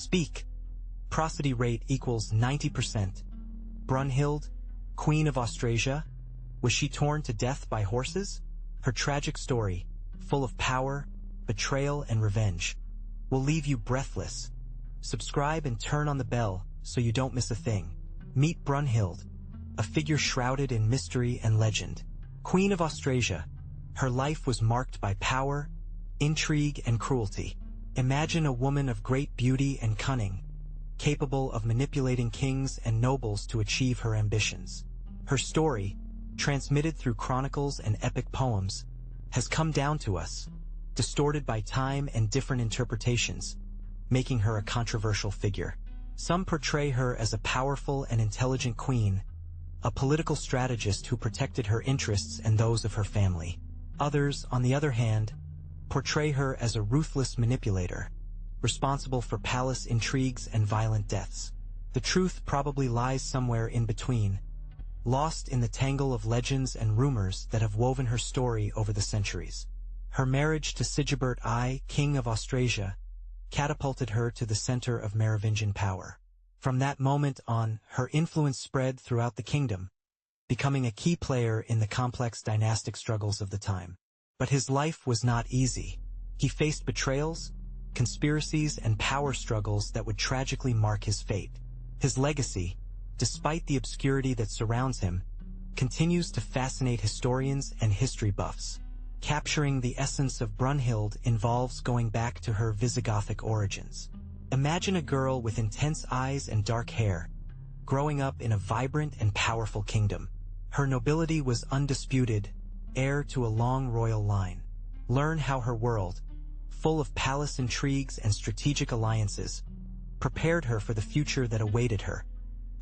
Speak. Prosody rate equals 90%. Brunhild, Queen of Austrasia, was she torn to death by horses? Her tragic story, full of power, betrayal, and revenge, will leave you breathless. Subscribe and turn on the bell so you don't miss a thing. Meet Brunhild, a figure shrouded in mystery and legend. Queen of Austrasia, her life was marked by power, intrigue, and cruelty. Imagine a woman of great beauty and cunning, capable of manipulating kings and nobles to achieve her ambitions. Her story, transmitted through chronicles and epic poems, has come down to us, distorted by time and different interpretations, making her a controversial figure. Some portray her as a powerful and intelligent queen, a political strategist who protected her interests and those of her family. Others, on the other hand, portray her as a ruthless manipulator, responsible for palace intrigues and violent deaths. The truth probably lies somewhere in between, lost in the tangle of legends and rumors that have woven her story over the centuries. Her marriage to Sigebert I, King of Austrasia, catapulted her to the center of Merovingian power. From that moment on, her influence spread throughout the kingdom, becoming a key player in the complex dynastic struggles of the time. But his life was not easy. He faced betrayals, conspiracies, and power struggles that would tragically mark his fate. His legacy, despite the obscurity that surrounds him, continues to fascinate historians and history buffs. Capturing the essence of Brunhild involves going back to her Visigothic origins. Imagine a girl with intense eyes and dark hair, growing up in a vibrant and powerful kingdom. Her nobility was undisputed, heir to a long royal line. Learn how her world, full of palace intrigues and strategic alliances, prepared her for the future that awaited her,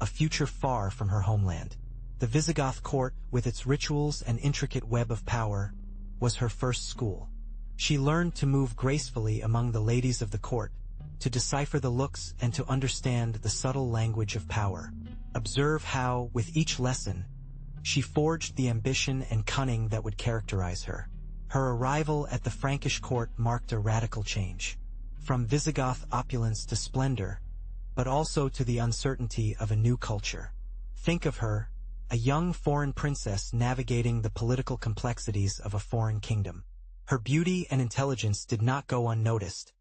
a future far from her homeland. The Visigoth court, with its rituals and intricate web of power, was her first school. She learned to move gracefully among the ladies of the court, to decipher the looks and to understand the subtle language of power. Observe how, with each lesson, she forged the ambition and cunning that would characterize her. Her arrival at the Frankish court marked a radical change, from Visigoth opulence to splendor, but also to the uncertainty of a new culture. Think of her, a young foreign princess navigating the political complexities of a foreign kingdom. Her beauty and intelligence did not go unnoticed,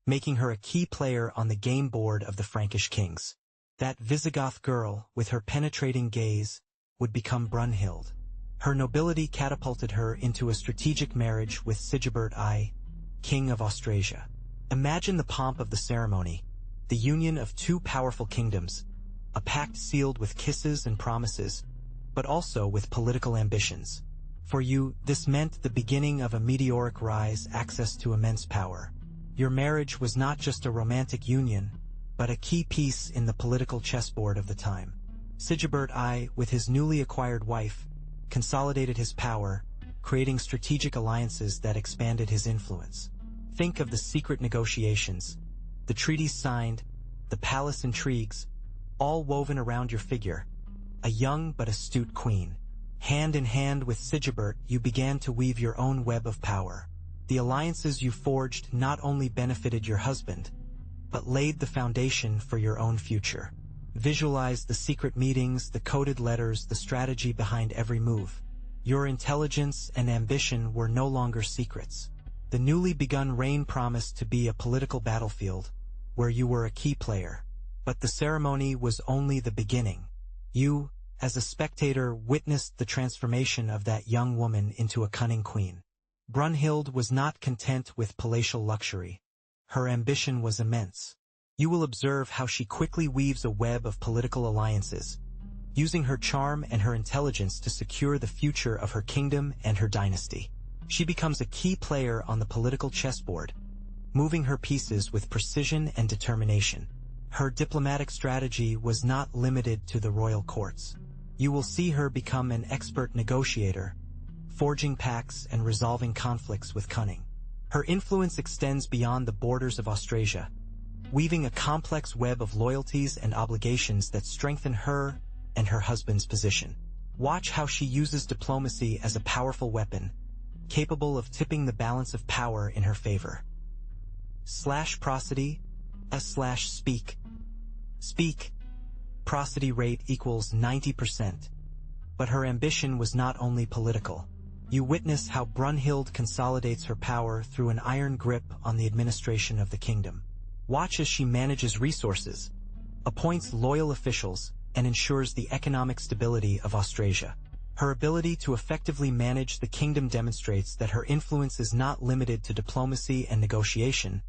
making her a key player on the game board of the Frankish kings. That Visigoth girl, with her penetrating gaze, would become Brunhild. Her nobility catapulted her into a strategic marriage with Sigebert I, King of Austrasia. Imagine the pomp of the ceremony, the union of two powerful kingdoms, a pact sealed with kisses and promises, but also with political ambitions. For you, this meant the beginning of a meteoric rise, access to immense power. Your marriage was not just a romantic union, but a key piece in the political chessboard of the time. Sigebert I, with his newly acquired wife, consolidated his power, creating strategic alliances that expanded his influence. Think of the secret negotiations, the treaties signed, the palace intrigues, all woven around your figure, a young but astute queen. Hand in hand with Sigebert, you began to weave your own web of power. The alliances you forged not only benefited your husband, but laid the foundation for your own future. Visualize the secret meetings, the coded letters, the strategy behind every move. Your intelligence and ambition were no longer secrets. The newly begun reign promised to be a political battlefield, where you were a key player. But the ceremony was only the beginning. You, as a spectator, witnessed the transformation of that young woman into a cunning queen. Brunhild was not content with palatial luxury. Her ambition was immense. You will observe how she quickly weaves a web of political alliances, using her charm and her intelligence to secure the future of her kingdom and her dynasty. She becomes a key player on the political chessboard, moving her pieces with precision and determination. Her diplomatic strategy was not limited to the royal courts. You will see her become an expert negotiator, forging pacts and resolving conflicts with cunning. Her influence extends beyond the borders of Austrasia, weaving a complex web of loyalties and obligations that strengthen her and her husband's position. Watch how she uses diplomacy as a powerful weapon, capable of tipping the balance of power in her favor. Prosody, S/speak. Speak. Prosody rate equals 90%. But her ambition was not only political. You witness how Brunhild consolidates her power through an iron grip on the administration of the kingdom. Watch as she manages resources, appoints loyal officials, and ensures the economic stability of Austrasia. Her ability to effectively manage the kingdom demonstrates that her influence is not limited to diplomacy and negotiation,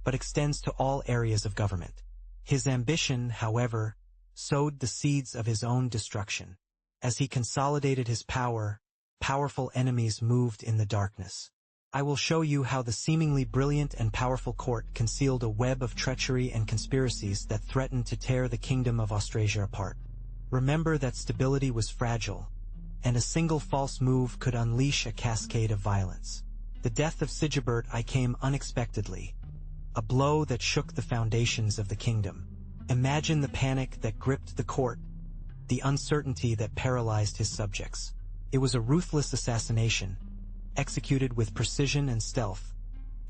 but extends to all areas of government. His ambition, however, sowed the seeds of his own destruction. As he consolidated his power, powerful enemies moved in the darkness. I will show you how the seemingly brilliant and powerful court concealed a web of treachery and conspiracies that threatened to tear the kingdom of Austrasia apart. Remember that stability was fragile, and a single false move could unleash a cascade of violence. The death of Sigebert I came unexpectedly, a blow that shook the foundations of the kingdom. Imagine the panic that gripped the court, the uncertainty that paralyzed his subjects. It was a ruthless assassination, executed with precision and stealth,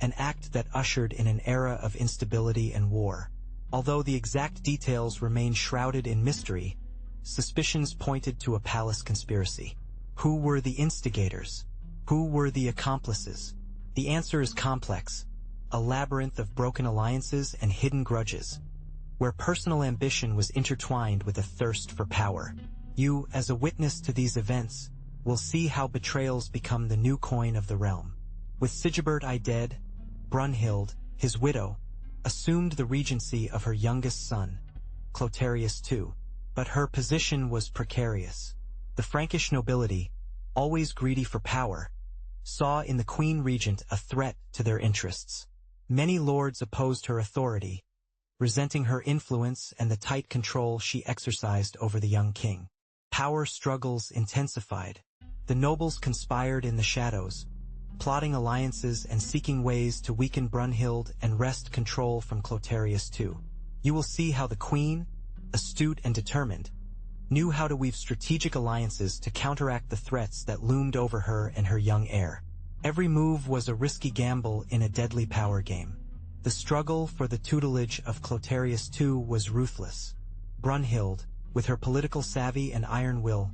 an act that ushered in an era of instability and war. Although the exact details remain shrouded in mystery, suspicions pointed to a palace conspiracy. Who were the instigators? Who were the accomplices? The answer is complex, a labyrinth of broken alliances and hidden grudges, where personal ambition was intertwined with a thirst for power. You, as a witness to these events, will see how betrayals become the new coin of the realm. With Sigebert I dead, Brunhild, his widow, assumed the regency of her youngest son, Clotarius II. But her position was precarious. The Frankish nobility, always greedy for power, saw in the queen regent a threat to their interests. Many lords opposed her authority, resenting her influence and the tight control she exercised over the young king. Power struggles intensified. The nobles conspired in the shadows, plotting alliances and seeking ways to weaken Brunhild and wrest control from Clotarius II. You will see how the queen, astute and determined, knew how to weave strategic alliances to counteract the threats that loomed over her and her young heir. Every move was a risky gamble in a deadly power game. The struggle for the tutelage of Clotarius II was ruthless. Brunhild, with her political savvy and iron will,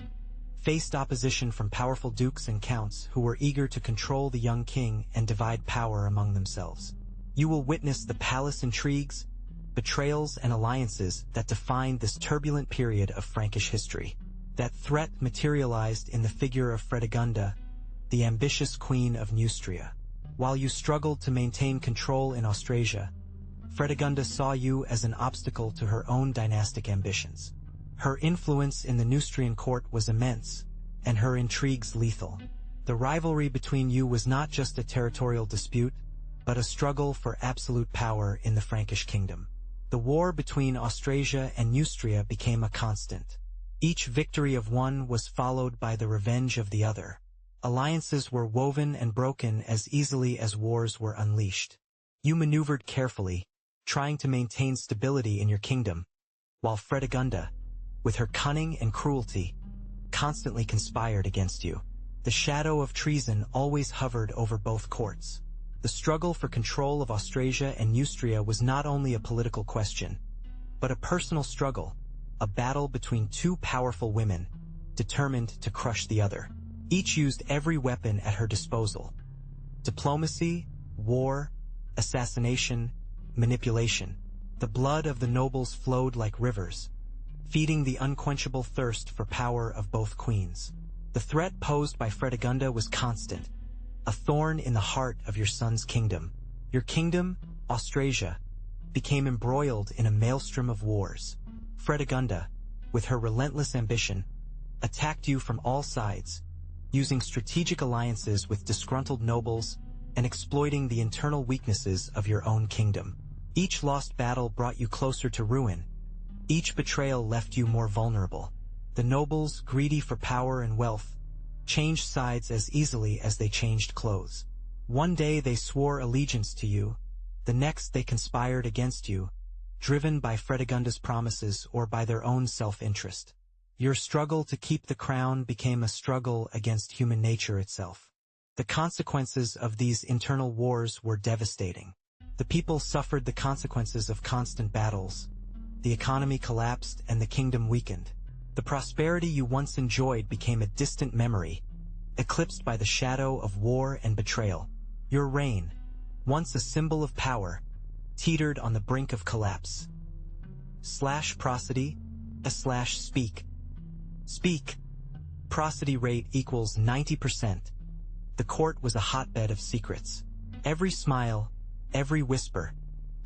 faced opposition from powerful dukes and counts who were eager to control the young king and divide power among themselves. You will witness the palace intrigues, betrayals and alliances that defined this turbulent period of Frankish history. That threat materialized in the figure of Fredegunda, the ambitious queen of Neustria. While you struggled to maintain control in Austrasia, Fredegunda saw you as an obstacle to her own dynastic ambitions. Her influence in the Neustrian court was immense, and her intrigues lethal. The rivalry between you was not just a territorial dispute, but a struggle for absolute power in the Frankish kingdom. The war between Austrasia and Neustria became a constant. Each victory of one was followed by the revenge of the other. Alliances were woven and broken as easily as wars were unleashed. You maneuvered carefully, trying to maintain stability in your kingdom, while Fredegunda, with her cunning and cruelty, constantly conspired against you. The shadow of treason always hovered over both courts. The struggle for control of Austrasia and Neustria was not only a political question, but a personal struggle, a battle between two powerful women, determined to crush the other. Each used every weapon at her disposal: diplomacy, war, assassination, manipulation. The blood of the nobles flowed like rivers, feeding the unquenchable thirst for power of both queens. The threat posed by Fredegunda was constant, a thorn in the heart of your son's kingdom. Your kingdom, Austrasia, became embroiled in a maelstrom of wars. Fredegunda, with her relentless ambition, attacked you from all sides, using strategic alliances with disgruntled nobles and exploiting the internal weaknesses of your own kingdom. Each lost battle brought you closer to ruin. Each betrayal left you more vulnerable. The nobles, greedy for power and wealth, changed sides as easily as they changed clothes. One day they swore allegiance to you, the next they conspired against you, driven by Fredegunda's promises or by their own self-interest. Your struggle to keep the crown became a struggle against human nature itself. The consequences of these internal wars were devastating. The people suffered the consequences of constant battles. The economy collapsed and the kingdom weakened. The prosperity you once enjoyed became a distant memory, eclipsed by the shadow of war and betrayal. Your reign, once a symbol of power, teetered on the brink of collapse. Prosody, speak. Speak. Prosody rate equals 90%. The court was a hotbed of secrets. Every smile, every whisper,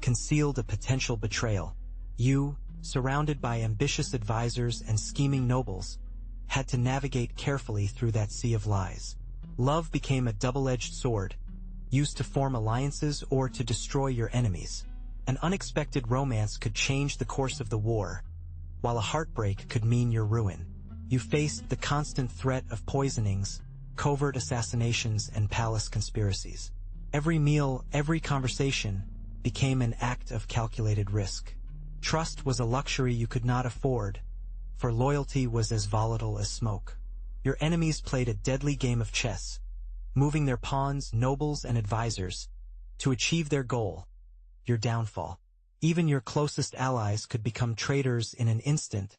concealed a potential betrayal. You, surrounded by ambitious advisors and scheming nobles, had to navigate carefully through that sea of lies. Love became a double-edged sword, used to form alliances or to destroy your enemies. An unexpected romance could change the course of the war, while a heartbreak could mean your ruin. You faced the constant threat of poisonings, covert assassinations, and palace conspiracies. Every meal, every conversation, became an act of calculated risk. Trust was a luxury you could not afford, for loyalty was as volatile as smoke. Your enemies played a deadly game of chess, moving their pawns, nobles, and advisors to achieve their goal, your downfall. Even your closest allies could become traitors in an instant,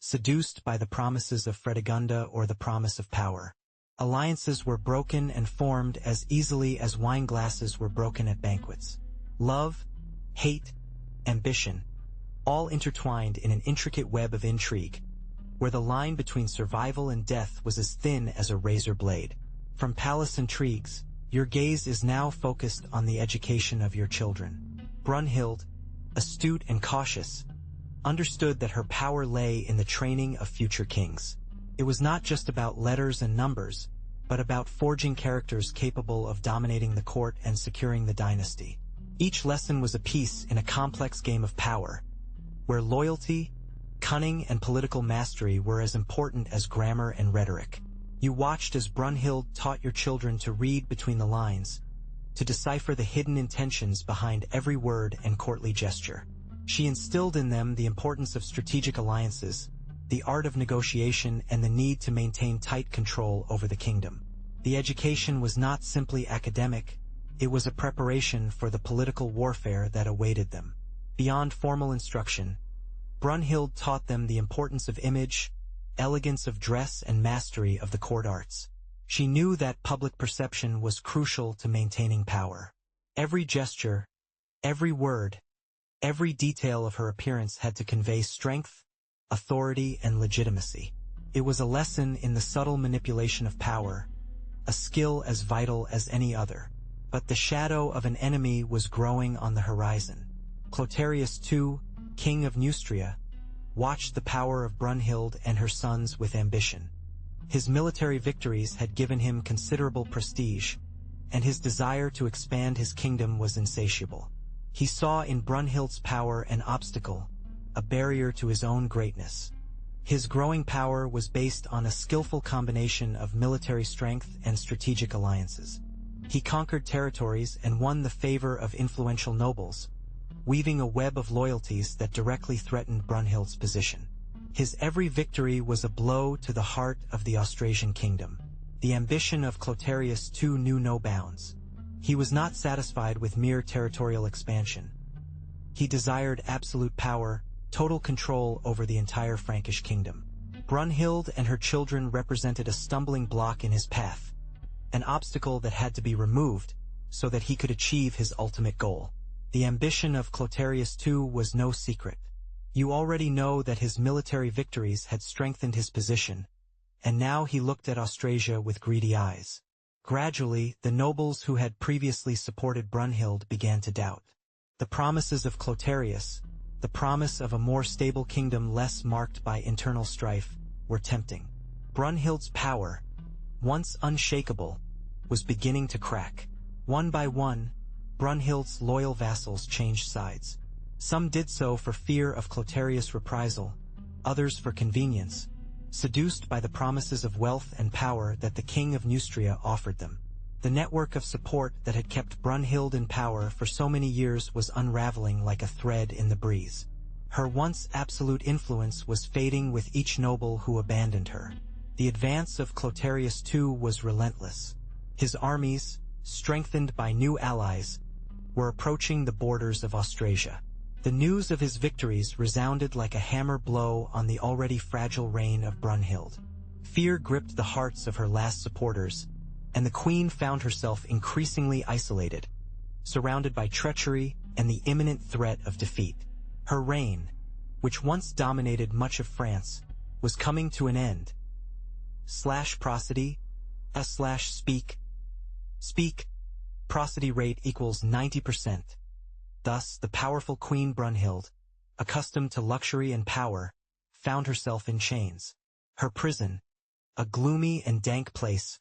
seduced by the promises of Fredegunda or the promise of power. Alliances were broken and formed as easily as wine glasses were broken at banquets. Love, hate, ambition, all intertwined in an intricate web of intrigue, where the line between survival and death was as thin as a razor blade. From palace intrigues, your gaze is now focused on the education of your children. Brunhild, astute and cautious, understood that her power lay in the training of future kings. It was not just about letters and numbers, but about forging characters capable of dominating the court and securing the dynasty. Each lesson was a piece in a complex game of power, where loyalty, cunning, and political mastery were as important as grammar and rhetoric. You watched as Brunhild taught your children to read between the lines, to decipher the hidden intentions behind every word and courtly gesture. She instilled in them the importance of strategic alliances, the art of negotiation, and the need to maintain tight control over the kingdom. The education was not simply academic, it was a preparation for the political warfare that awaited them. Beyond formal instruction, Brunhild taught them the importance of image, elegance of dress, and mastery of the court arts. She knew that public perception was crucial to maintaining power. Every gesture, every word, every detail of her appearance had to convey strength, authority, and legitimacy. It was a lesson in the subtle manipulation of power, a skill as vital as any other. But the shadow of an enemy was growing on the horizon. Clotarius II, king of Neustria, watched the power of Brunhild and her sons with ambition. His military victories had given him considerable prestige, and his desire to expand his kingdom was insatiable. He saw in Brunhild's power an obstacle, a barrier to his own greatness. His growing power was based on a skillful combination of military strength and strategic alliances. He conquered territories and won the favor of influential nobles, weaving a web of loyalties that directly threatened Brunhild's position. His every victory was a blow to the heart of the Austrasian kingdom. The ambition of Clotarius II knew no bounds. He was not satisfied with mere territorial expansion. He desired absolute power, total control over the entire Frankish kingdom. Brunhild and her children represented a stumbling block in his path, an obstacle that had to be removed so that he could achieve his ultimate goal. The ambition of Clotarius II was no secret. You already know that his military victories had strengthened his position, and now he looked at Austrasia with greedy eyes. Gradually, the nobles who had previously supported Brunhild began to doubt. The promises of Clotarius, the promise of a more stable kingdom less marked by internal strife, were tempting. Brunhild's power, once unshakable, was beginning to crack. One by one, Brunhild's loyal vassals changed sides. Some did so for fear of Clotarius' reprisal, others for convenience, seduced by the promises of wealth and power that the king of Neustria offered them. The network of support that had kept Brunhild in power for so many years was unraveling like a thread in the breeze. Her once absolute influence was fading with each noble who abandoned her. The advance of Clotarius II was relentless. His armies, strengthened by new allies, were approaching the borders of Austrasia. The news of his victories resounded like a hammer blow on the already fragile reign of Brunhilda. Fear gripped the hearts of her last supporters, and the queen found herself increasingly isolated, surrounded by treachery and the imminent threat of defeat. Her reign, which once dominated much of France, was coming to an end. Prosody, speak, prosody rate equals 90%. Thus, the powerful Queen Brunhilda, accustomed to luxury and power, found herself in chains. Her prison, a gloomy and dank place,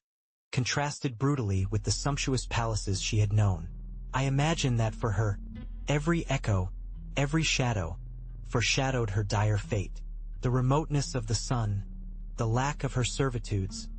contrasted brutally with the sumptuous palaces she had known. I imagine that for her, every echo, every shadow, foreshadowed her dire fate. The remoteness of the sun, the lack of her servitudes,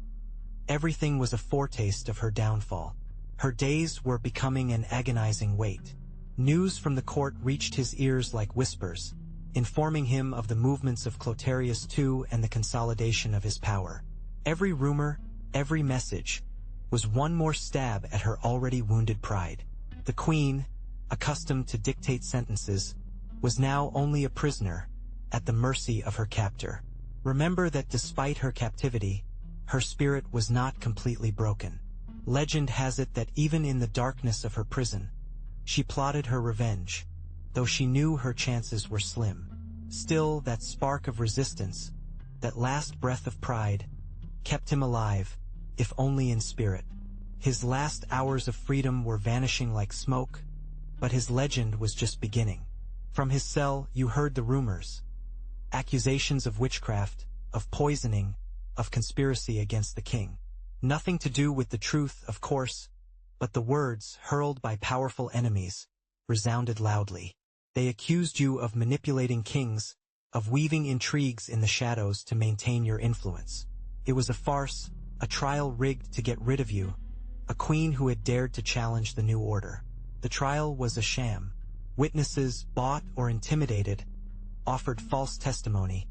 everything was a foretaste of her downfall. Her days were becoming an agonizing wait. News from the court reached his ears like whispers, informing him of the movements of Clotarius II and the consolidation of his power. Every rumor, every message, was one more stab at her already wounded pride. The queen, accustomed to dictate sentences, was now only a prisoner, at the mercy of her captor. Remember that despite her captivity, her spirit was not completely broken. Legend has it that even in the darkness of her prison, she plotted her revenge, though she knew her chances were slim. Still, that spark of resistance, that last breath of pride, kept him alive, if only in spirit. His last hours of freedom were vanishing like smoke, but his legend was just beginning. From his cell you heard the rumors, accusations of witchcraft, of poisoning, of conspiracy against the king. Nothing to do with the truth, of course, but the words, hurled by powerful enemies, resounded loudly. They accused you of manipulating kings, of weaving intrigues in the shadows to maintain your influence. It was a farce, a trial rigged to get rid of you, a queen who had dared to challenge the new order. The trial was a sham. Witnesses, bought or intimidated, offered false testimony,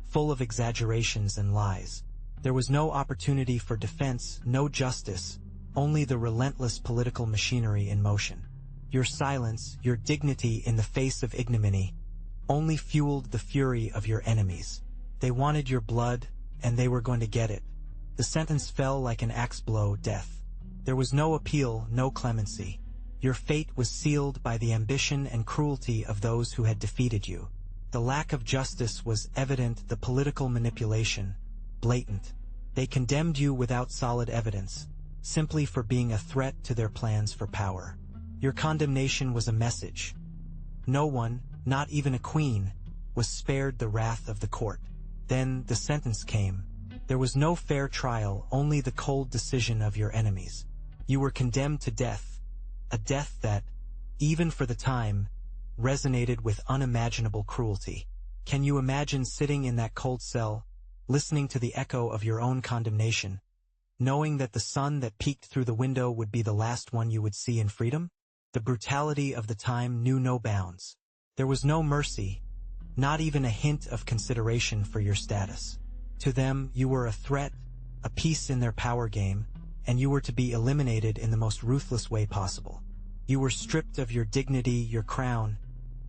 full of exaggerations and lies. There was no opportunity for defense, no justice, only the relentless political machinery in motion. Your silence, your dignity in the face of ignominy, only fueled the fury of your enemies. They wanted your blood, and they were going to get it. The sentence fell like an axe blow, death. There was no appeal, no clemency. Your fate was sealed by the ambition and cruelty of those who had defeated you. The lack of justice was evident, the political manipulation, blatant. They condemned you without solid evidence, simply for being a threat to their plans for power. Your condemnation was a message. No one, not even a queen, was spared the wrath of the court. Then the sentence came. There was no fair trial, only the cold decision of your enemies. You were condemned to death, a death that, even for the time, resonated with unimaginable cruelty. Can you imagine sitting in that cold cell, listening to the echo of your own condemnation, knowing that the sun that peeked through the window would be the last one you would see in freedom? The brutality of the time knew no bounds. There was no mercy, not even a hint of consideration for your status. To them, you were a threat, a piece in their power game, and you were to be eliminated in the most ruthless way possible. You were stripped of your dignity, your crown,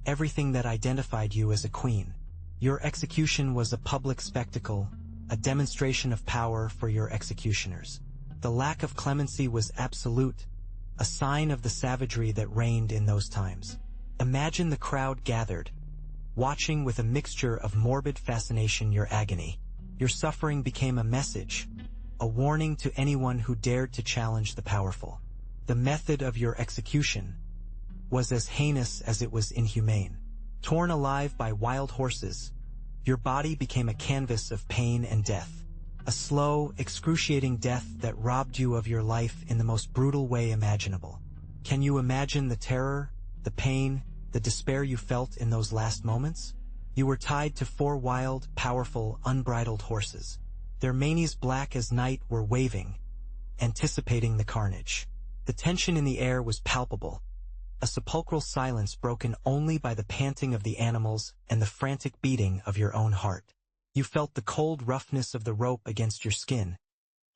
everything that identified you as a queen. Your execution was a public spectacle, a demonstration of power for your executioners. The lack of clemency was absolute, a sign of the savagery that reigned in those times. Imagine the crowd gathered, watching with a mixture of morbid fascination your agony. Your suffering became a message, a warning to anyone who dared to challenge the powerful. The method of your execution was as heinous as it was inhumane. Torn alive by wild horses, your body became a canvas of pain and death. A slow, excruciating death that robbed you of your life in the most brutal way imaginable. Can you imagine the terror, the pain, the despair you felt in those last moments? You were tied to 4 wild, powerful, unbridled horses. Their manes black as night were waving, anticipating the carnage. The tension in the air was palpable, a sepulchral silence broken only by the panting of the animals and the frantic beating of your own heart. You felt the cold roughness of the rope against your skin,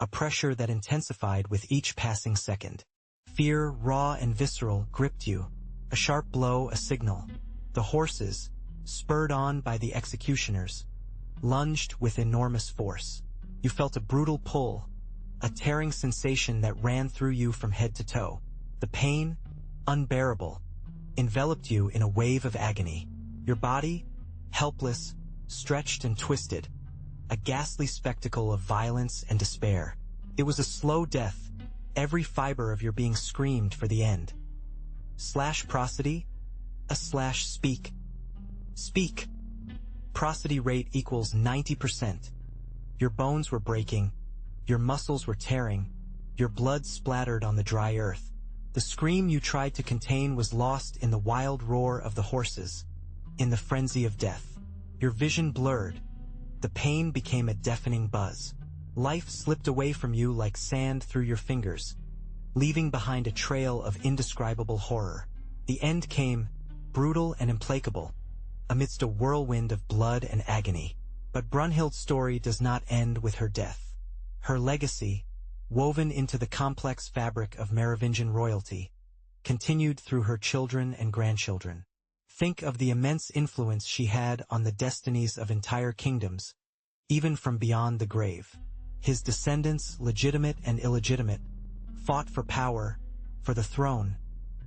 a pressure that intensified with each passing second. Fear, raw and visceral, gripped you, A sharp blow, a signal. The horses, spurred on by the executioners, lunged with enormous force. You felt a brutal pull, a tearing sensation that ran through you from head to toe. The pain, unbearable, enveloped you in a wave of agony. Your body, helpless, stretched and twisted, a ghastly spectacle of violence and despair. It was a slow death, every fiber of your being screamed for the end. Slash prosody, a slash speak. Speak. Prosody rate equals 90%. Your bones were breaking, your muscles were tearing, your blood splattered on the dry earth. The scream you tried to contain was lost in the wild roar of the horses, in the frenzy of death. Your vision blurred. The pain became a deafening buzz. Life slipped away from you like sand through your fingers, leaving behind a trail of indescribable horror. The end came, brutal and implacable, amidst a whirlwind of blood and agony. But Brunhild's story does not end with her death. Her legacy, woven into the complex fabric of Merovingian royalty, continued through her children and grandchildren. Think of the immense influence she had on the destinies of entire kingdoms, even from beyond the grave. His descendants, legitimate and illegitimate, fought for power, for the throne,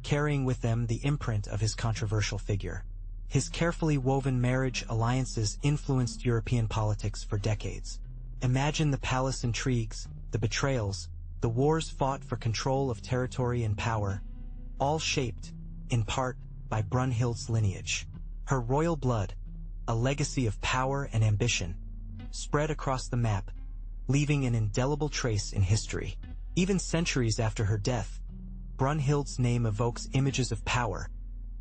carrying with them the imprint of his controversial figure. His carefully woven marriage alliances influenced European politics for decades. Imagine the palace intrigues, the betrayals, the wars fought for control of territory and power, all shaped, in part, by Brunhild's lineage. Her royal blood, a legacy of power and ambition, spread across the map, leaving an indelible trace in history. Even centuries after her death, Brunhild's name evokes images of power,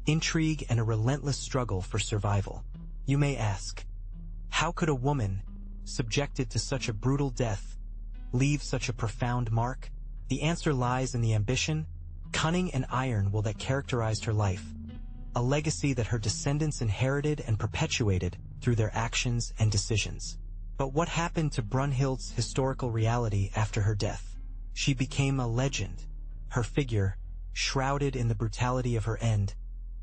intrigue, and a relentless struggle for survival. You may ask, how could a woman, subjected to such a brutal death, leave such a profound mark? The answer lies in the ambition, cunning, and iron will that characterized her life, a legacy that her descendants inherited and perpetuated through their actions and decisions. But what happened to Brunhild's historical reality after her death? She became a legend. Her figure, shrouded in the brutality of her end,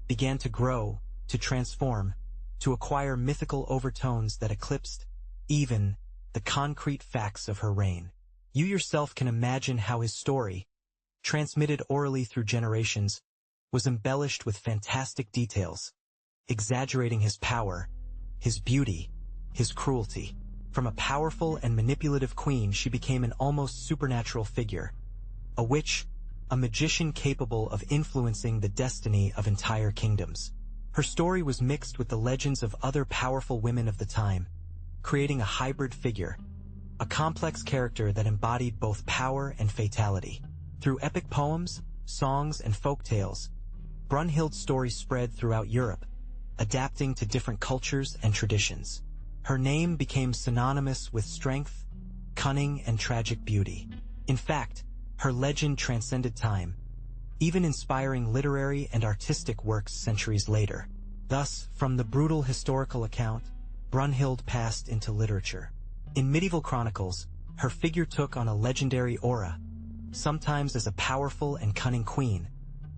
began to grow, to transform, to acquire mythical overtones that eclipsed even the concrete facts of her reign. You yourself can imagine how his story, transmitted orally through generations, was embellished with fantastic details, exaggerating his power, his beauty, his cruelty. From a powerful and manipulative queen, she became an almost supernatural figure, a witch, a magician capable of influencing the destiny of entire kingdoms. Her story was mixed with the legends of other powerful women of the time, creating a hybrid figure, a complex character that embodied both power and fatality. Through epic poems, songs, and folk tales, Brunhild's story spread throughout Europe, adapting to different cultures and traditions. Her name became synonymous with strength, cunning, and tragic beauty. In fact, her legend transcended time, even inspiring literary and artistic works centuries later. Thus, from the brutal historical account, Brunhild passed into literature. In medieval chronicles, her figure took on a legendary aura, sometimes as a powerful and cunning queen,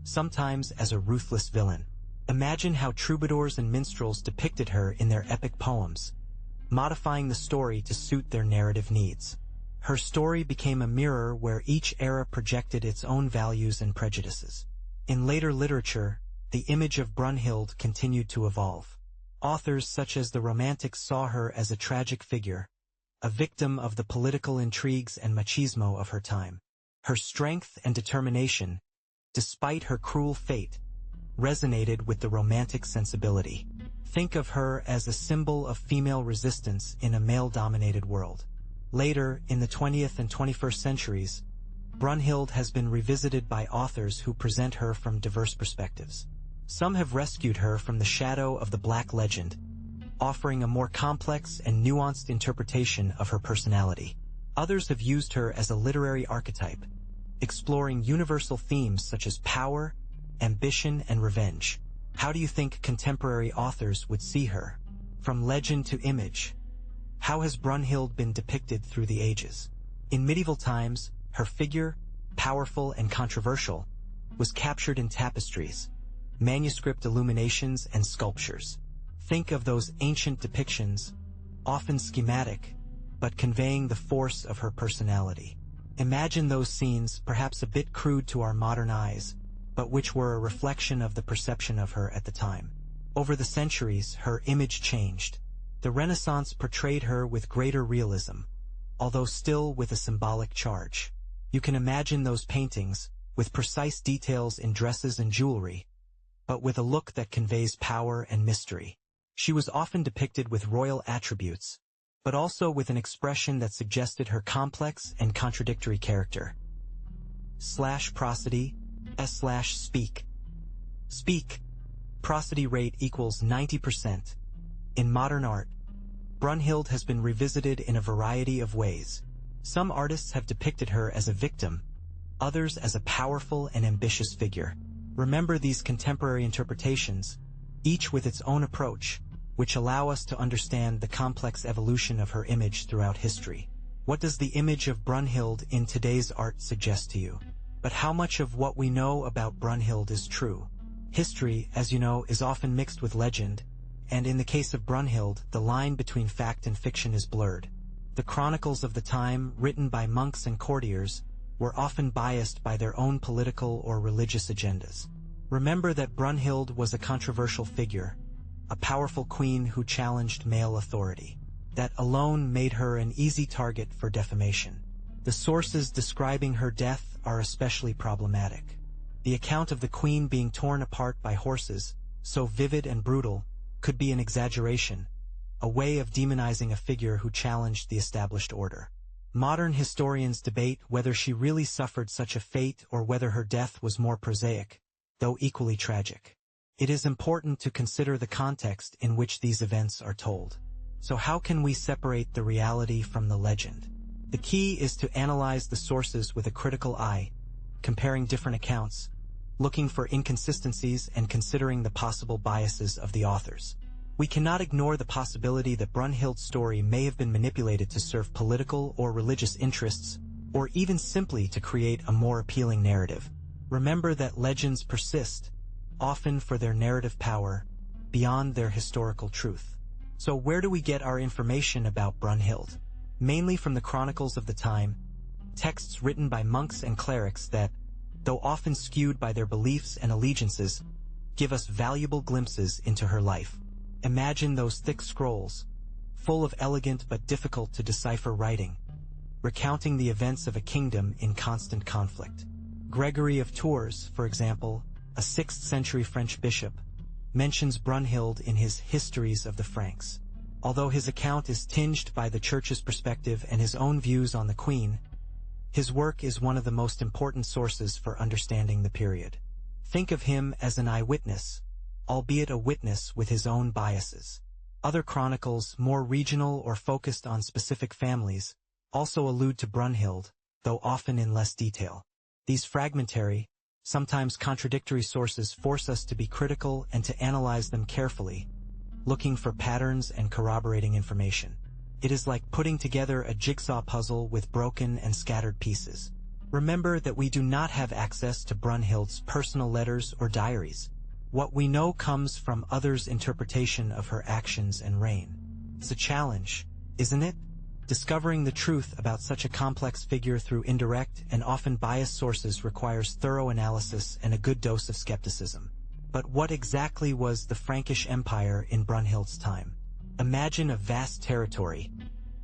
sometimes as a ruthless villain. Imagine how troubadours and minstrels depicted her in their epic poems, modifying the story to suit their narrative needs. Her story became a mirror where each era projected its own values and prejudices. In later literature, the image of Brunhild continued to evolve. Authors such as the Romantics saw her as a tragic figure, a victim of the political intrigues and machismo of her time. Her strength and determination, despite her cruel fate, resonated with the Romantic sensibility. Think of her as a symbol of female resistance in a male-dominated world. Later, in the 20th and 21st centuries, Brunhild has been revisited by authors who present her from diverse perspectives. Some have rescued her from the shadow of the Black legend, offering a more complex and nuanced interpretation of her personality. Others have used her as a literary archetype, exploring universal themes such as power, ambition, and revenge. How do you think contemporary authors would see her? From legend to image, how has Brunhild been depicted through the ages? In medieval times, her figure, powerful and controversial, was captured in tapestries, manuscript illuminations, and sculptures. Think of those ancient depictions, often schematic, but conveying the force of her personality. Imagine those scenes, perhaps a bit crude to our modern eyes, but which were a reflection of the perception of her at the time. Over the centuries, her image changed. The Renaissance portrayed her with greater realism, although still with a symbolic charge. You can imagine those paintings, with precise details in dresses and jewelry, but with a look that conveys power and mystery. She was often depicted with royal attributes, but also with an expression that suggested her complex and contradictory character. Prosody, speak. Speak. Prosody rate equals 90%. In modern art, Brunhild has been revisited in a variety of ways. Some artists have depicted her as a victim, others as a powerful and ambitious figure. Remember these contemporary interpretations, each with its own approach, which allow us to understand the complex evolution of her image throughout history. What does the image of Brunhild in today's art suggest to you? But how much of what we know about Brunhild is true? History, as you know, is often mixed with legend, and in the case of Brunhild, the line between fact and fiction is blurred. The chronicles of the time, written by monks and courtiers, were often biased by their own political or religious agendas. Remember that Brunhild was a controversial figure, a powerful queen who challenged male authority. That alone made her an easy target for defamation. The sources describing her death are especially problematic. The account of the queen being torn apart by horses, so vivid and brutal, could be an exaggeration, a way of demonizing a figure who challenged the established order. Modern historians debate whether she really suffered such a fate or whether her death was more prosaic, though equally tragic. It is important to consider the context in which these events are told. So how can we separate the reality from the legend? The key is to analyze the sources with a critical eye, comparing different accounts, looking for inconsistencies and considering the possible biases of the authors. We cannot ignore the possibility that Brunhild's story may have been manipulated to serve political or religious interests, or even simply to create a more appealing narrative. Remember that legends persist, often for their narrative power, beyond their historical truth. So where do we get our information about Brunhild? Mainly from the chronicles of the time, texts written by monks and clerics that, though often skewed by their beliefs and allegiances, give us valuable glimpses into her life. Imagine those thick scrolls, full of elegant but difficult to decipher writing, recounting the events of a kingdom in constant conflict. Gregory of Tours, for example, a 6th century French bishop, mentions Brunhild in his Histories of the Franks. Although his account is tinged by the Church's perspective and his own views on the Queen, his work is one of the most important sources for understanding the period. Think of him as an eyewitness, albeit a witness with his own biases. Other chronicles, more regional or focused on specific families, also allude to Brunhild, though often in less detail. These fragmentary, sometimes contradictory sources force us to be critical and to analyze them carefully, looking for patterns and corroborating information. It is like putting together a jigsaw puzzle with broken and scattered pieces. Remember that we do not have access to Brunhild's personal letters or diaries. What we know comes from others' interpretation of her actions and reign. It's a challenge, isn't it? Discovering the truth about such a complex figure through indirect and often biased sources requires thorough analysis and a good dose of skepticism. But what exactly was the Frankish Empire in Brunhild's time? Imagine a vast territory,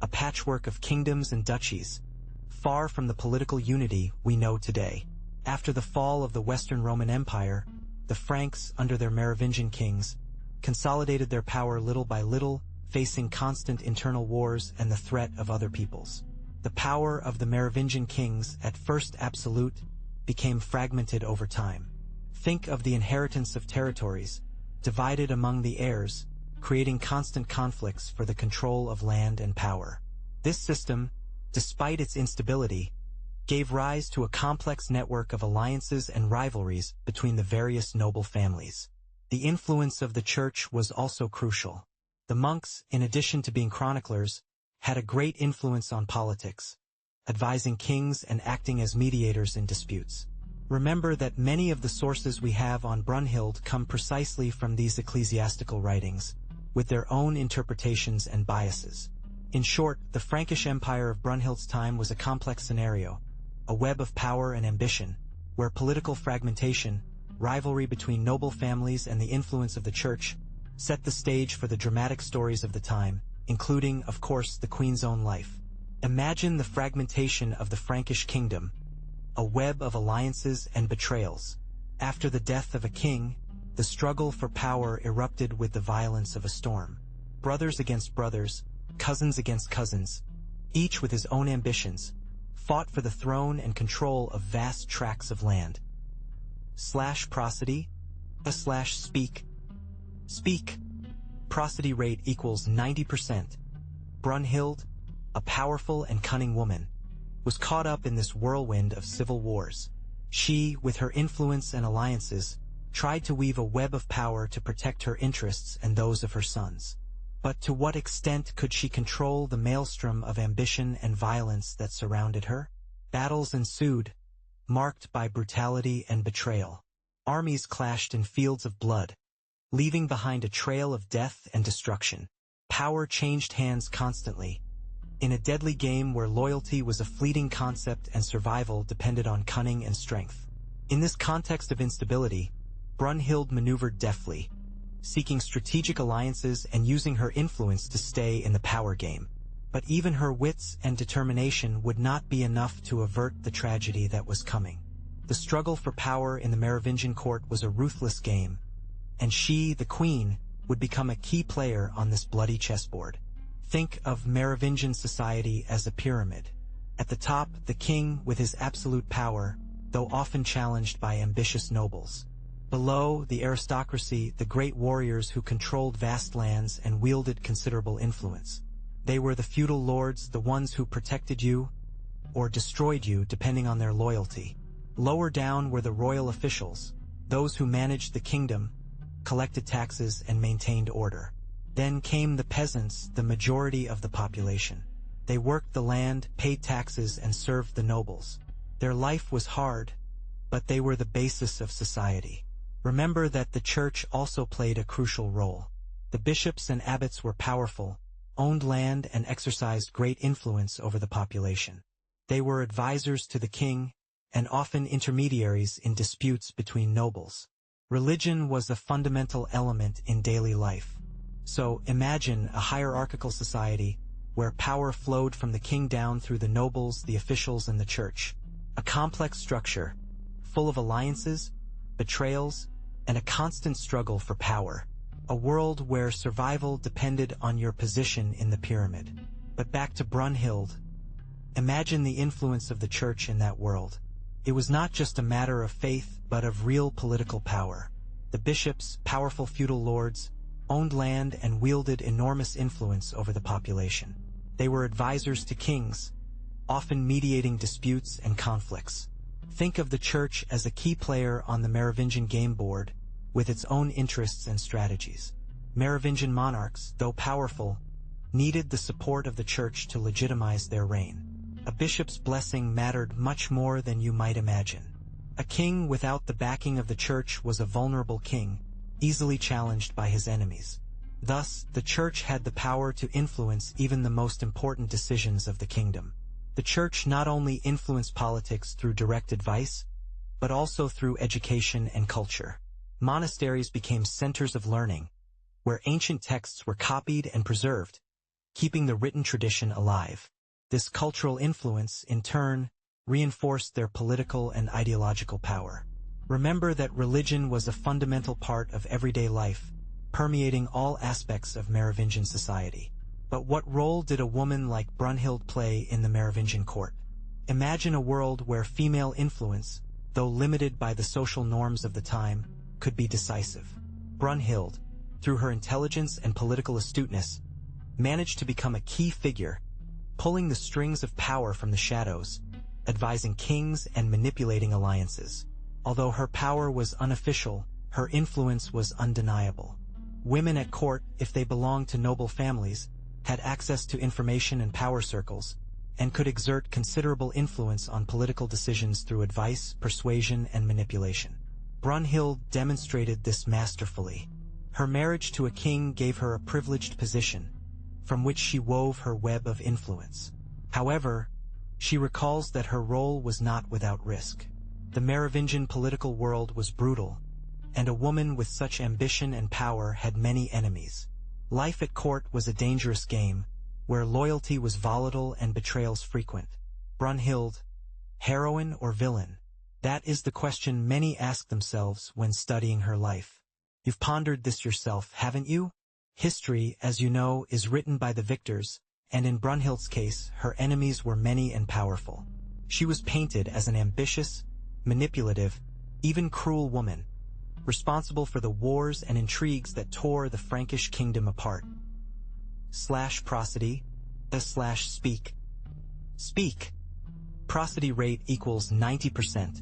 a patchwork of kingdoms and duchies, far from the political unity we know today. After the fall of the Western Roman Empire, the Franks, under their Merovingian kings, consolidated their power little by little, facing constant internal wars and the threat of other peoples. The power of the Merovingian kings, at first absolute, became fragmented over time. Think of the inheritance of territories, divided among the heirs, creating constant conflicts for the control of land and power. This system, despite its instability, gave rise to a complex network of alliances and rivalries between the various noble families. The influence of the church was also crucial. The monks, in addition to being chroniclers, had a great influence on politics, advising kings and acting as mediators in disputes. Remember that many of the sources we have on Brunhild come precisely from these ecclesiastical writings, with their own interpretations and biases. In short, the Frankish Empire of Brunhild's time was a complex scenario, a web of power and ambition, where political fragmentation, rivalry between noble families and the influence of the church set the stage for the dramatic stories of the time, including, of course, the queen's own life. Imagine the fragmentation of the Frankish kingdom, a web of alliances and betrayals. After the death of a king, the struggle for power erupted with the violence of a storm. Brothers against brothers, cousins against cousins, each with his own ambitions, fought for the throne and control of vast tracts of land. Prosody, speak. Prosody rate equals 90%. Brunhild, a powerful and cunning woman, was caught up in this whirlwind of civil wars. She, with her influence and alliances, tried to weave a web of power to protect her interests and those of her sons. But to what extent could she control the maelstrom of ambition and violence that surrounded her? Battles ensued, marked by brutality and betrayal. Armies clashed in fields of blood, leaving behind a trail of death and destruction. Power changed hands constantly, in a deadly game where loyalty was a fleeting concept and survival depended on cunning and strength. In this context of instability, Brunhild maneuvered deftly, seeking strategic alliances and using her influence to stay in the power game. But even her wits and determination would not be enough to avert the tragedy that was coming. The struggle for power in the Merovingian court was a ruthless game, and she, the queen, would become a key player on this bloody chessboard. Think of Merovingian society as a pyramid. At the top, the king with his absolute power, though often challenged by ambitious nobles. Below, the aristocracy, the great warriors who controlled vast lands and wielded considerable influence. They were the feudal lords, the ones who protected you or destroyed you depending on their loyalty. Lower down were the royal officials, those who managed the kingdom, collected taxes, and maintained order. Then came the peasants, the majority of the population. They worked the land, paid taxes, and served the nobles. Their life was hard, but they were the basis of society. Remember that the church also played a crucial role. The bishops and abbots were powerful, owned land, and exercised great influence over the population. They were advisors to the king, and often intermediaries in disputes between nobles. Religion was a fundamental element in daily life. So imagine a hierarchical society where power flowed from the king down through the nobles, the officials, and the church. A complex structure, full of alliances, betrayals, and a constant struggle for power. A world where survival depended on your position in the pyramid. But back to Brunhild. Imagine the influence of the church in that world. It was not just a matter of faith, but of real political power. The bishops, powerful feudal lords, owned land and wielded enormous influence over the population. They were advisors to kings, often mediating disputes and conflicts. Think of the church as a key player on the Merovingian game board, with its own interests and strategies. Merovingian monarchs, though powerful, needed the support of the church to legitimize their reign. A bishop's blessing mattered much more than you might imagine. A king without the backing of the church was a vulnerable king, easily challenged by his enemies. Thus, the church had the power to influence even the most important decisions of the kingdom. The church not only influenced politics through direct advice, but also through education and culture. Monasteries became centers of learning, where ancient texts were copied and preserved, keeping the written tradition alive. This cultural influence, in turn, reinforced their political and ideological power. Remember that religion was a fundamental part of everyday life, permeating all aspects of Merovingian society. But what role did a woman like Brunhild play in the Merovingian court? Imagine a world where female influence, though limited by the social norms of the time, could be decisive. Brunhild, through her intelligence and political astuteness, managed to become a key figure, pulling the strings of power from the shadows, advising kings and manipulating alliances. Although her power was unofficial, her influence was undeniable. Women at court, if they belonged to noble families, had access to information and power circles, and could exert considerable influence on political decisions through advice, persuasion, and manipulation. Brunhild demonstrated this masterfully. Her marriage to a king gave her a privileged position, from which she wove her web of influence. However, she recalls that her role was not without risk. The Merovingian political world was brutal, and a woman with such ambition and power had many enemies. Life at court was a dangerous game, where loyalty was volatile and betrayals frequent. Brunhild, heroine or villain? That is the question many ask themselves when studying her life. You've pondered this yourself, haven't you? History, as you know, is written by the victors, and in Brunhild's case, her enemies were many and powerful. She was painted as an ambitious, manipulative, even cruel woman, responsible for the wars and intrigues that tore the Frankish kingdom apart. Prosody, speak. Speak. Prosody rate equals 90%.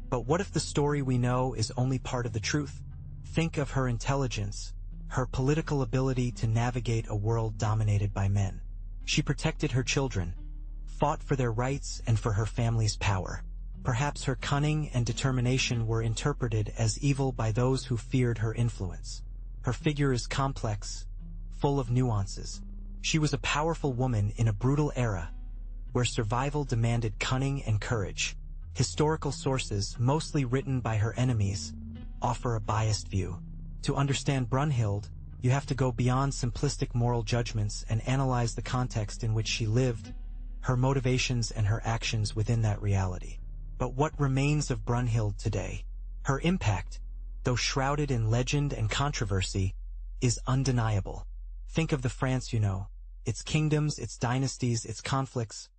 But what if the story we know is only part of the truth? Think of her intelligence, her political ability to navigate a world dominated by men. She protected her children, fought for their rights and for her family's power. Perhaps her cunning and determination were interpreted as evil by those who feared her influence. Her figure is complex, full of nuances. She was a powerful woman in a brutal era, where survival demanded cunning and courage. Historical sources, mostly written by her enemies, offer a biased view. To understand Brunhild, you have to go beyond simplistic moral judgments and analyze the context in which she lived, her motivations and her actions within that reality. But what remains of Brunhild today? Her impact, though shrouded in legend and controversy, is undeniable. Think of the France you know. Its kingdoms, its dynasties, its conflicts,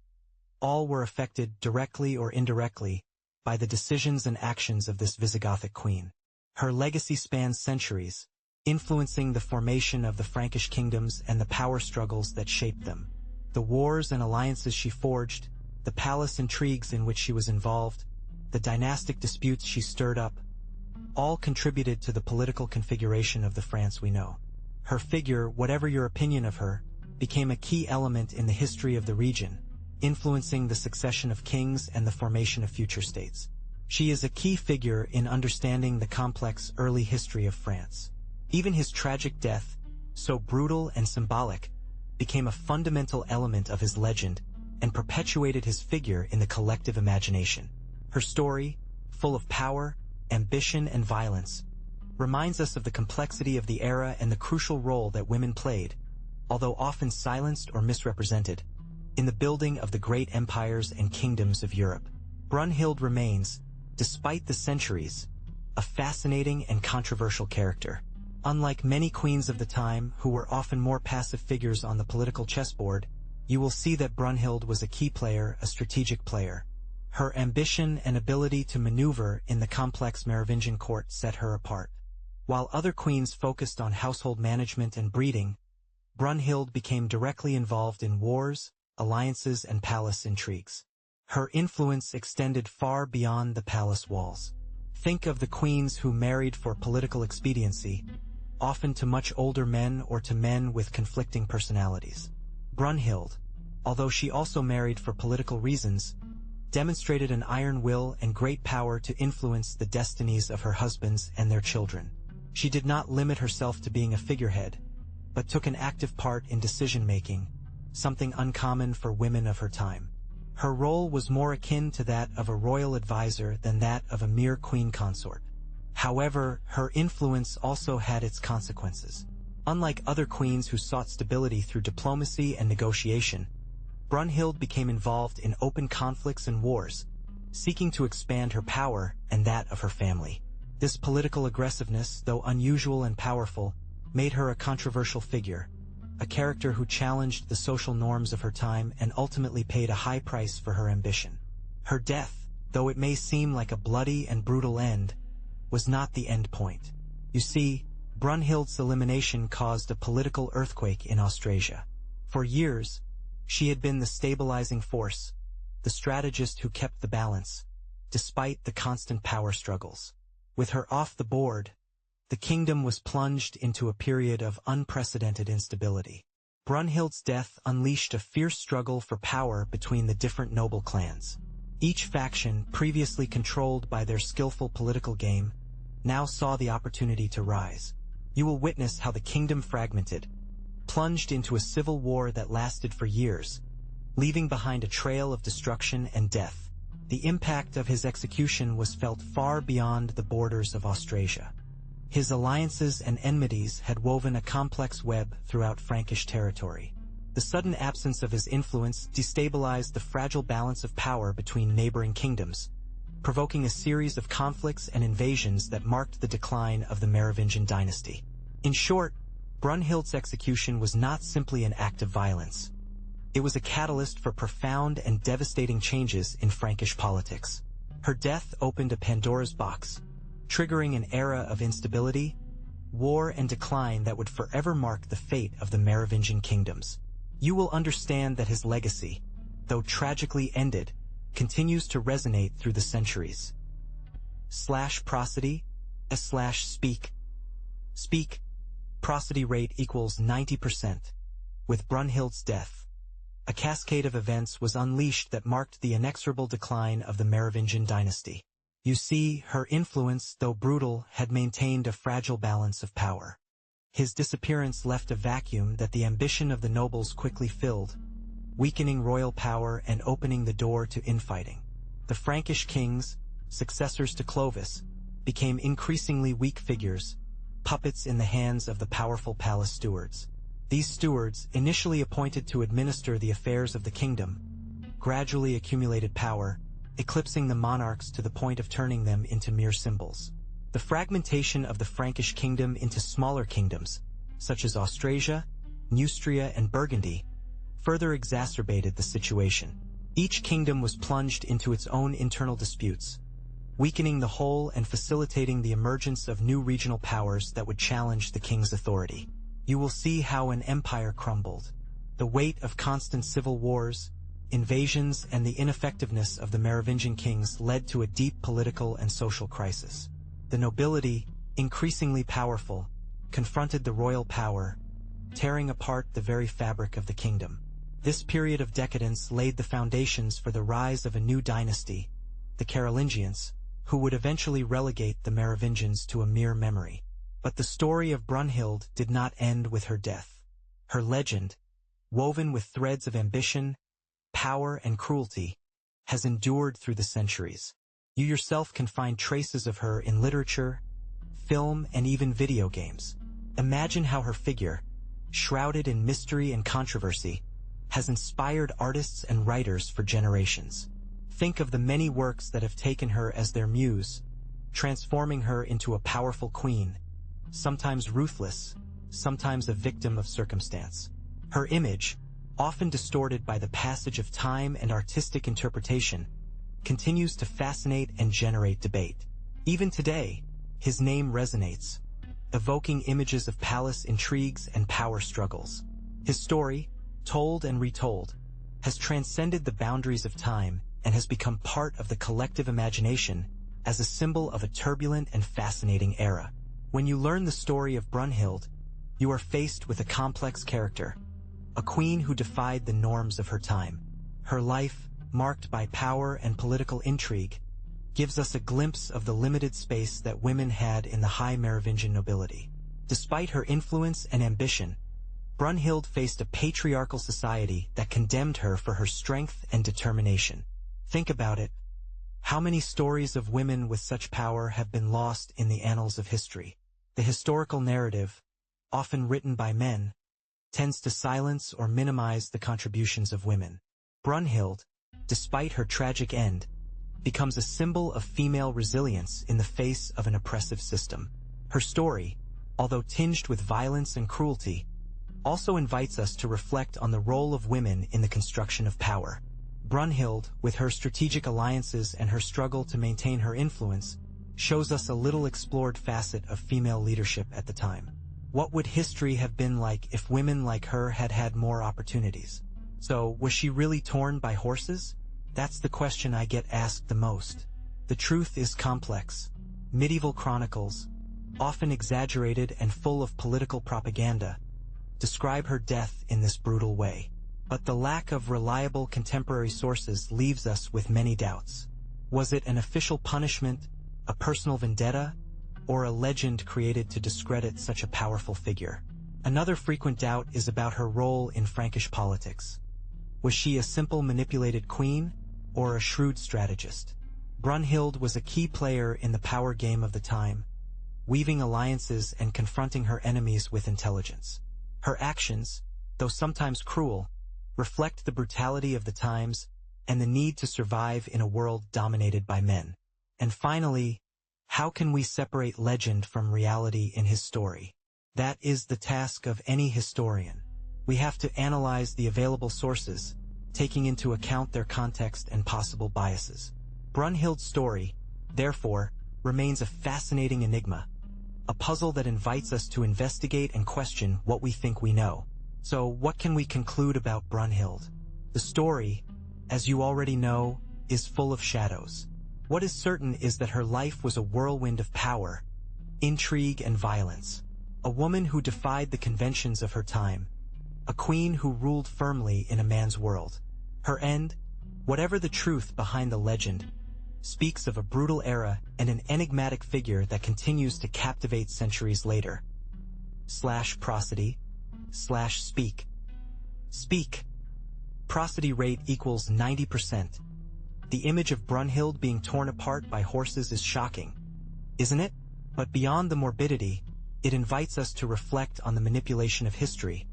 all were affected directly or indirectly by the decisions and actions of this Visigothic queen. Her legacy spans centuries, influencing the formation of the Frankish kingdoms and the power struggles that shaped them. The wars and alliances she forged, the palace intrigues in which she was involved, the dynastic disputes she stirred up, all contributed to the political configuration of the France we know. Her figure, whatever your opinion of her, became a key element in the history of the region, influencing the succession of kings and the formation of future states. She is a key figure in understanding the complex early history of France. Even his tragic death, so brutal and symbolic, became a fundamental element of his legend and perpetuated his figure in the collective imagination. Her story, full of power, ambition, and violence, reminds us of the complexity of the era and the crucial role that women played, although often silenced or misrepresented, in the building of the great empires and kingdoms of Europe. Brunhild remains, despite the centuries, a fascinating and controversial character. Unlike many queens of the time who were often more passive figures on the political chessboard, you will see that Brunhild was a key player, a strategic player. Her ambition and ability to maneuver in the complex Merovingian court set her apart. While other queens focused on household management and breeding, Brunhild became directly involved in wars, alliances, and palace intrigues. Her influence extended far beyond the palace walls. Think of the queens who married for political expediency, often to much older men or to men with conflicting personalities. Brunhild, although she also married for political reasons, demonstrated an iron will and great power to influence the destinies of her husbands and their children. She did not limit herself to being a figurehead, but took an active part in decision-making, something uncommon for women of her time. Her role was more akin to that of a royal advisor than that of a mere queen consort. However, her influence also had its consequences. Unlike other queens who sought stability through diplomacy and negotiation, Brunhild became involved in open conflicts and wars, seeking to expand her power and that of her family. This political aggressiveness, though unusual and powerful, made her a controversial figure, a character who challenged the social norms of her time and ultimately paid a high price for her ambition. Her death, though it may seem like a bloody and brutal end, was not the end point. You see, Brunhild's elimination caused a political earthquake in Austrasia. For years, she had been the stabilizing force, the strategist who kept the balance, despite the constant power struggles. With her off the board, the kingdom was plunged into a period of unprecedented instability. Brunhild's death unleashed a fierce struggle for power between the different noble clans. Each faction, previously controlled by their skillful political game, now saw the opportunity to rise. You will witness how the kingdom fragmented, plunged into a civil war that lasted for years, leaving behind a trail of destruction and death. The impact of his execution was felt far beyond the borders of Austrasia. His alliances and enmities had woven a complex web throughout Frankish territory. The sudden absence of his influence destabilized the fragile balance of power between neighboring kingdoms, provoking a series of conflicts and invasions that marked the decline of the Merovingian dynasty. In short, Brunhild's execution was not simply an act of violence. It was a catalyst for profound and devastating changes in Frankish politics. Her death opened a Pandora's box, triggering an era of instability, war, and decline that would forever mark the fate of the Merovingian kingdoms. You will understand that his legacy, though tragically ended, continues to resonate through the centuries. Prosody, speak. Speak. Prosody rate equals 90%. With Brunhild's death, a cascade of events was unleashed that marked the inexorable decline of the Merovingian dynasty. You see, her influence, though brutal, had maintained a fragile balance of power. His disappearance left a vacuum that the ambition of the nobles quickly filled, weakening royal power and opening the door to infighting. The Frankish kings, successors to Clovis, became increasingly weak figures, puppets in the hands of the powerful palace stewards. These stewards, initially appointed to administer the affairs of the kingdom, gradually accumulated power, eclipsing the monarchs to the point of turning them into mere symbols. The fragmentation of the Frankish kingdom into smaller kingdoms, such as Austrasia, Neustria, and Burgundy, further exacerbated the situation. Each kingdom was plunged into its own internal disputes, weakening the whole and facilitating the emergence of new regional powers that would challenge the king's authority. You will see how an empire crumbled. The weight of constant civil wars, invasions, and the ineffectiveness of the Merovingian kings led to a deep political and social crisis. The nobility, increasingly powerful, confronted the royal power, tearing apart the very fabric of the kingdom. This period of decadence laid the foundations for the rise of a new dynasty, the Carolingians, who would eventually relegate the Merovingians to a mere memory. But the story of Brunhild did not end with her death. Her legend, woven with threads of ambition, power, and cruelty, has endured through the centuries. You yourself can find traces of her in literature, film, and even video games. Imagine how her figure, shrouded in mystery and controversy, has inspired artists and writers for generations. Think of the many works that have taken her as their muse, transforming her into a powerful queen, sometimes ruthless, sometimes a victim of circumstance. Her image, often distorted by the passage of time and artistic interpretation, continues to fascinate and generate debate. Even today, his name resonates, evoking images of palace intrigues and power struggles. His story, told and retold, has transcended the boundaries of time and has become part of the collective imagination as a symbol of a turbulent and fascinating era. When you learn the story of Brunhild, you are faced with a complex character, a queen who defied the norms of her time. Her life, marked by power and political intrigue, gives us a glimpse of the limited space that women had in the high Merovingian nobility. Despite her influence and ambition, Brunhild faced a patriarchal society that condemned her for her strength and determination. Think about it. How many stories of women with such power have been lost in the annals of history? The historical narrative, often written by men, tends to silence or minimize the contributions of women. Brunhild, despite her tragic end, becomes a symbol of female resilience in the face of an oppressive system. Her story, although tinged with violence and cruelty, also invites us to reflect on the role of women in the construction of power. Brunhild, with her strategic alliances and her struggle to maintain her influence, shows us a little explored facet of female leadership at the time. What would history have been like if women like her had had more opportunities? So, was she really torn by horses? That's the question I get asked the most. The truth is complex. Medieval chronicles, often exaggerated and full of political propaganda, describe her death in this brutal way. But the lack of reliable contemporary sources leaves us with many doubts. Was it an official punishment, a personal vendetta, or a legend created to discredit such a powerful figure? Another frequent doubt is about her role in Frankish politics. Was she a simple manipulated queen, or a shrewd strategist? Brunhild was a key player in the power game of the time, weaving alliances and confronting her enemies with intelligence. Her actions, though sometimes cruel, reflect the brutality of the times and the need to survive in a world dominated by men. And finally, how can we separate legend from reality in his story? That is the task of any historian. We have to analyze the available sources, taking into account their context and possible biases. Brunhild's story, therefore, remains a fascinating enigma, a puzzle that invites us to investigate and question what we think we know. So, what can we conclude about Brunhild? The story, as you already know, is full of shadows. What is certain is that her life was a whirlwind of power, intrigue, and violence. A woman who defied the conventions of her time, a queen who ruled firmly in a man's world. Her end, whatever the truth behind the legend, speaks of a brutal era and an enigmatic figure that continues to captivate centuries later. Prosody /speak. Speak. Prosody rate equals 90%. The image of Brunhild being torn apart by horses is shocking, isn't it? But beyond the morbidity, it invites us to reflect on the manipulation of history,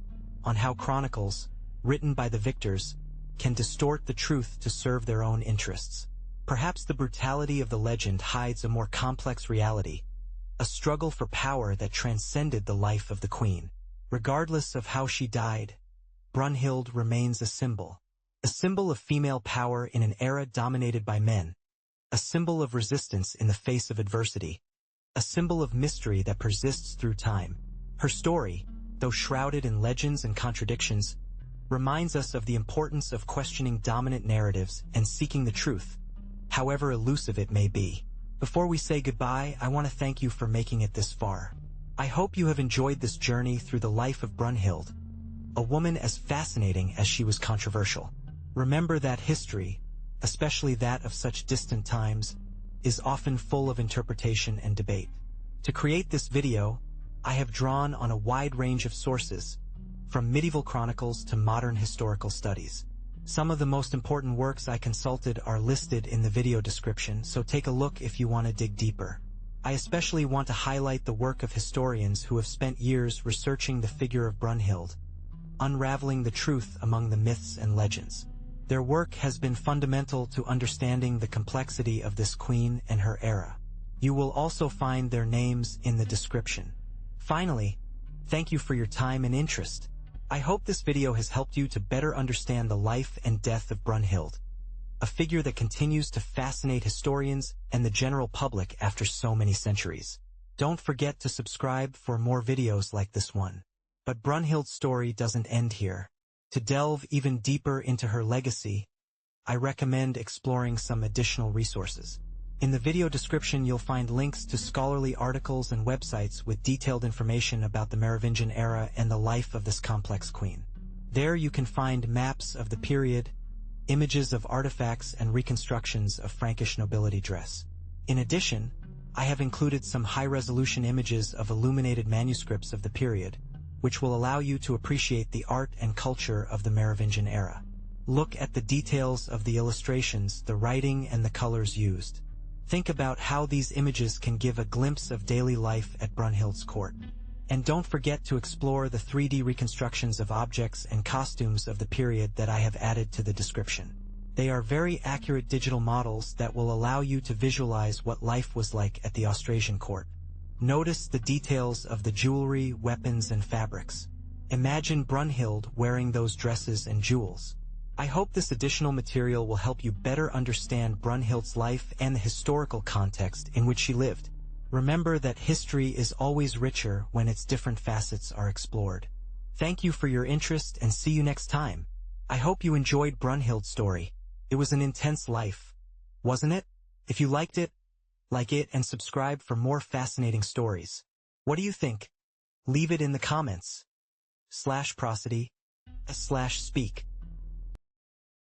on how chronicles, written by the victors, can distort the truth to serve their own interests. Perhaps the brutality of the legend hides a more complex reality, a struggle for power that transcended the life of the queen. Regardless of how she died, Brunhild remains a symbol of female power in an era dominated by men, a symbol of resistance in the face of adversity, a symbol of mystery that persists through time. Her story, though shrouded in legends and contradictions, reminds us of the importance of questioning dominant narratives and seeking the truth, however elusive it may be. Before we say goodbye, I want to thank you for making it this far. I hope you have enjoyed this journey through the life of Brunhild, a woman as fascinating as she was controversial. Remember that history, especially that of such distant times, is often full of interpretation and debate. To create this video, I have drawn on a wide range of sources, from medieval chronicles to modern historical studies. Some of the most important works I consulted are listed in the video description, so take a look if you want to dig deeper. I especially want to highlight the work of historians who have spent years researching the figure of Brunhild, unraveling the truth among the myths and legends. Their work has been fundamental to understanding the complexity of this queen and her era. You will also find their names in the description. Finally, thank you for your time and interest. I hope this video has helped you to better understand the life and death of Brunhild, a figure that continues to fascinate historians and the general public after so many centuries. Don't forget to subscribe for more videos like this one. But Brunhild's story doesn't end here. To delve even deeper into her legacy, I recommend exploring some additional resources. In the video description, you'll find links to scholarly articles and websites with detailed information about the Merovingian era and the life of this complex queen. There you can find maps of the period, images of artifacts, and reconstructions of Frankish nobility dress. In addition, I have included some high-resolution images of illuminated manuscripts of the period, which will allow you to appreciate the art and culture of the Merovingian era. Look at the details of the illustrations, the writing, and the colors used. Think about how these images can give a glimpse of daily life at Brunhild's court. And don't forget to explore the 3D reconstructions of objects and costumes of the period that I have added to the description. They are very accurate digital models that will allow you to visualize what life was like at the Austrasian court. Notice the details of the jewelry, weapons, and fabrics. Imagine Brunhild wearing those dresses and jewels. I hope this additional material will help you better understand Brunhild's life and the historical context in which she lived. Remember that history is always richer when its different facets are explored. Thank you for your interest and see you next time. I hope you enjoyed Brunhild's story. It was an intense life, wasn't it? If you liked it, like it and subscribe for more fascinating stories. What do you think? Leave it in the comments. slash prosody, slash speak.